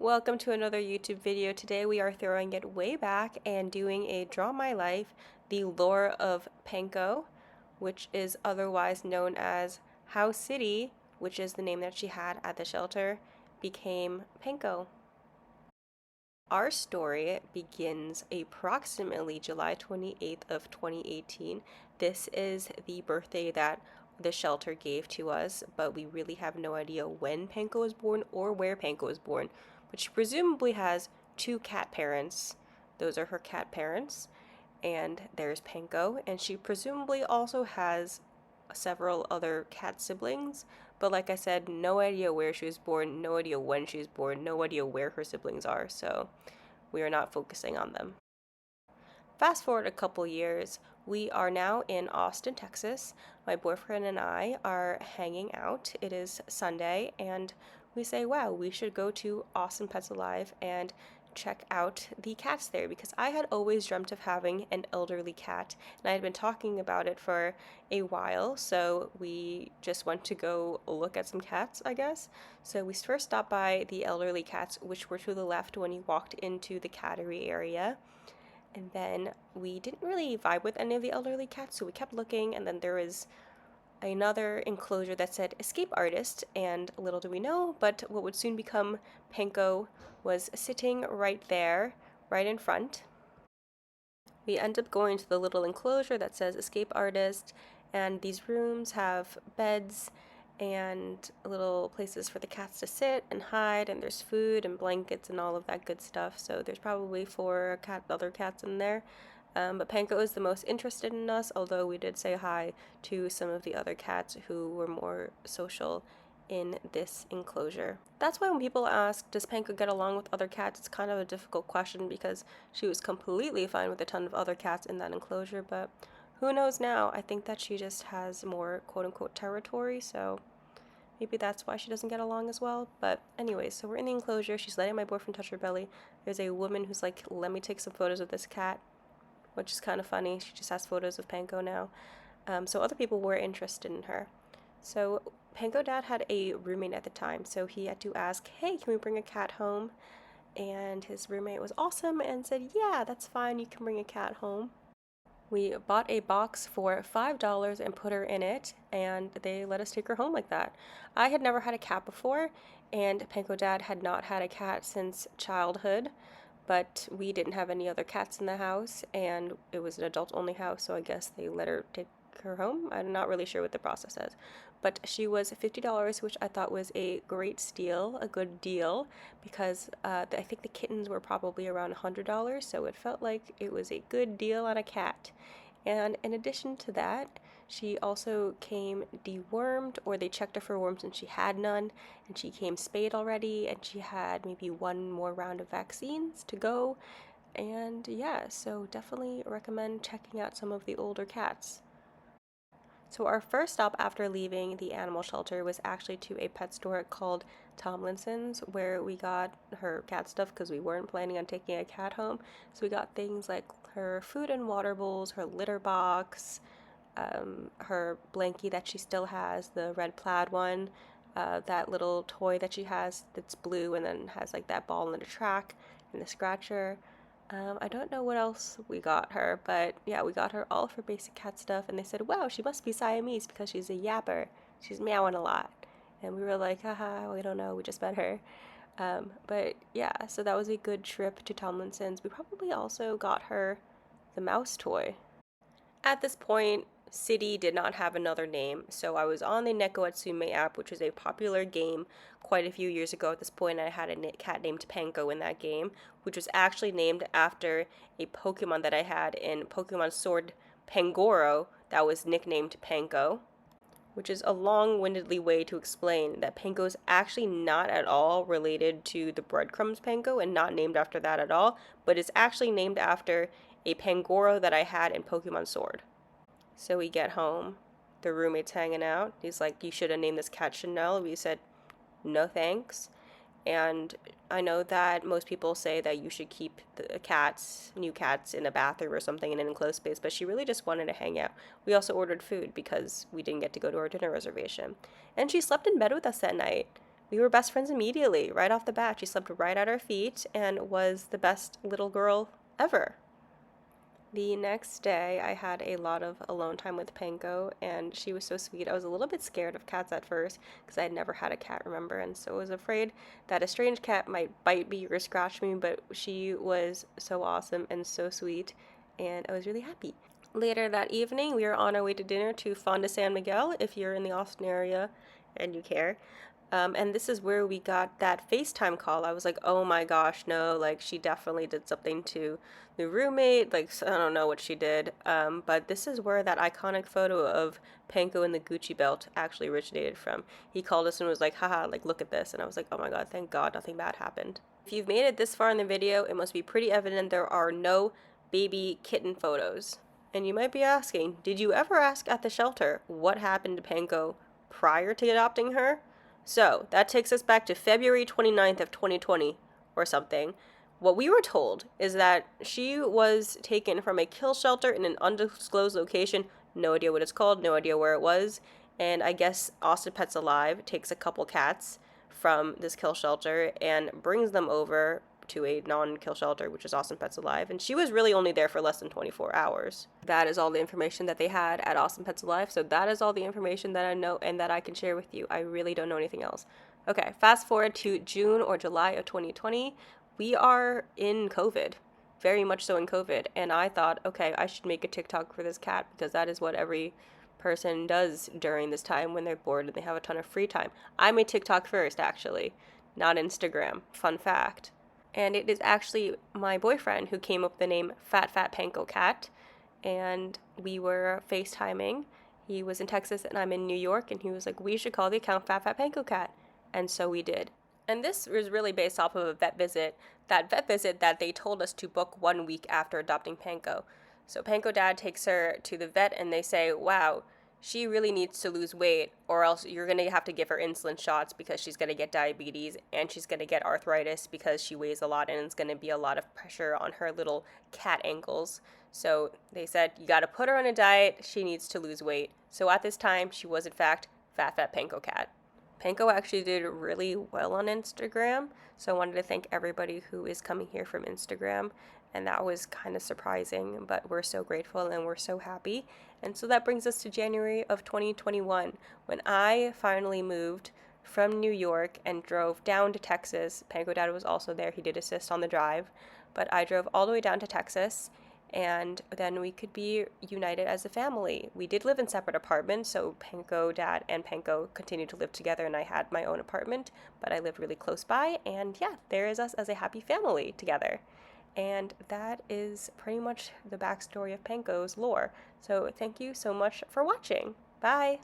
Welcome to another YouTube video. Today we are throwing it way back and doing a Draw My Life, the lore of Panko, which is otherwise known as how City, which is the name that she had at the shelter, became Panko. Our story begins approximately July 28th of 2018. This is the birthday that the shelter gave to us, but we really have no idea when Panko was born or where Panko was born. But she presumably has two cat parents. Those are her cat parents. And there's Panko, and she presumably also has several other cat siblings. But like I said, no idea where she was born, no idea when she was born, no idea where her siblings are, so we are not focusing on them. Fast forward a couple years, we are now in Austin, Texas. My boyfriend and I are hanging out. It is Sunday, and we say, wow, we should go to Austin Pets Alive and check out the cats there, because I had always dreamt of having an elderly cat, and I had been talking about it for a while, so we just went to go look at some cats, I guess. So we first stopped by the elderly cats, which were to the left when you walked into the cattery area. And then we didn't really vibe with any of the elderly cats, so we kept looking, and then there was another enclosure that said escape artist, and little do we know, but what would soon become Panko was sitting right there, right in front. We end up going to the little enclosure that says escape artist, and these rooms have beds and little places for the cats to sit and hide, and there's food and blankets and all of that good stuff, so there's probably four other cats in there. But Panko is the most interested in us, although we did say hi to some of the other cats who were more social in this enclosure. That's why when people ask, does Panko get along with other cats, it's kind of a difficult question, because she was completely fine with a ton of other cats in that enclosure, but who knows now? I think that she just has more quote-unquote territory, so maybe that's why she doesn't get along as well. But anyways, so we're in the enclosure. She's letting my boyfriend touch her belly. There's a woman who's like, let me take some photos of this cat, which is kind of funny. She just has photos of Panko now. So other people were interested in her. So Panko Dad had a roommate at the time, so he had to ask, hey, can we bring a cat home? And his roommate was awesome and said, yeah, that's fine, you can bring a cat home. We bought a box for $5 and put her in it, and they let us take her home like that. I had never had a cat before, and Panko Dad had not had a cat since childhood, but we didn't have any other cats in the house, and it was an adult-only house, so I guess they let her take her home. I'm not really sure what the process is, but she was $50, which I thought was a great steal, a good deal, because I think the kittens were probably around $100, so it felt like it was a good deal on a cat. And in addition to that, she also came dewormed, or they checked her for worms and she had none, and she came spayed already, and she had maybe one more round of vaccines to go. And yeah, so definitely recommend checking out some of the older cats. So our first stop after leaving the animal shelter was actually to a pet store called Tomlinson's, where we got her cat stuff because we weren't planning on taking a cat home. So we got things like her food and water bowls, her litter box, her blankie that she still has, the red plaid one, that little toy that she has that's blue and then has like that ball in the track, and the scratcher. I don't know what else we got her, but yeah, we got her all of her basic cat stuff, and they said, wow, she must be Siamese because she's a yapper. She's meowing a lot. And we were like, haha, we don't know, we just met her. But yeah, so that was a good trip to Tomlinson's. We probably also got her the mouse toy. At this point, City did not have another name, so I was on the Neko Atsume app, which was a popular game quite a few years ago. At this point, I had a cat named Panko in that game, which was actually named after a Pokemon that I had in Pokemon Sword Pangoro that was nicknamed Panko, which is a long-windedly way to explain that Panko is actually not at all related to the breadcrumbs Panko and not named after that at all, but is actually named after a Pangoro that I had in Pokemon Sword. So we get home, the roommate's hanging out. He's like, you should have named this cat Chanel. We said, no thanks. And I know that most people say that you should keep the cats, new cats, in a bathroom or something in an enclosed space, but she really just wanted to hang out. We also ordered food because we didn't get to go to our dinner reservation. And she slept in bed with us that night, we were best friends immediately, right off the bat. She slept right at our feet and was the best little girl ever. The next day, I had a lot of alone time with Panko, and she was so sweet. I was a little bit scared of cats at first because I had never had a cat, remember, and so I was afraid that a strange cat might bite me or scratch me, but she was so awesome and so sweet, and I was really happy. Later that evening, we were on our way to dinner to Fonda San Miguel, if you're in the Austin area and you care. And this is where we got that FaceTime call. I was like, oh my gosh, no, like she definitely did something to the roommate. Like, I don't know what she did. But this is where that iconic photo of Panko in the Gucci belt actually originated from. He called us and was like, haha, like, look at this. And I was like, oh my God, thank God nothing bad happened. If you've made it this far in the video, it must be pretty evident there are no baby kitten photos. And you might be asking, did you ever ask at the shelter what happened to Panko prior to adopting her? So that takes us back to February 29th of 2020 or something. What we were told is that she was taken from a kill shelter in an undisclosed location. No idea what it's called, no idea where it was. And I guess Austin Pets Alive takes a couple cats from this kill shelter and brings them over to a non-kill shelter, which is Austin Pets Alive, and she was really only there for less than 24 hours. That is all the information that they had at Austin Pets Alive, so that is all the information that I know and that I can share with you. I really don't know anything else. Okay, fast forward to June or July of 2020. We are in COVID, very much so in COVID, and I thought, okay, I should make a TikTok for this cat because that is what every person does during this time when they're bored and they have a ton of free time. I made TikTok first, actually, not Instagram. Fun fact. And it is actually my boyfriend who came up with the name Fat Fat Panko Cat. And we were FaceTiming. He was in Texas and I'm in New York, and he was like, we should call the account Fat Fat Panko Cat. And so we did. And this was really based off of a vet visit, that they told us to book 1 week after adopting Panko. So Panko Dad takes her to the vet and they say, wow, she really needs to lose weight, or else you're going to have to give her insulin shots because she's going to get diabetes and she's going to get arthritis because she weighs a lot and it's going to be a lot of pressure on her little cat ankles. So they said, you got to put her on a diet. She needs to lose weight. So at this time, she was in fact Fat Fat Panko Cat. Panko actually did really well on Instagram, so I wanted to thank everybody who is coming here from Instagram, and that was kind of surprising, but we're so grateful and we're so happy. And so that brings us to January of 2021, when I finally moved from New York and drove down to Texas. Panko Dad was also there, he did assist on the drive, but I drove all the way down to Texas, and then we could be united as a family. We did live in separate apartments, so Panko Dad and Panko continued to live together, and I had my own apartment, but I lived really close by, and yeah, there is us as a happy family together. And that is pretty much the backstory of Panko's lore. So thank you so much for watching. Bye!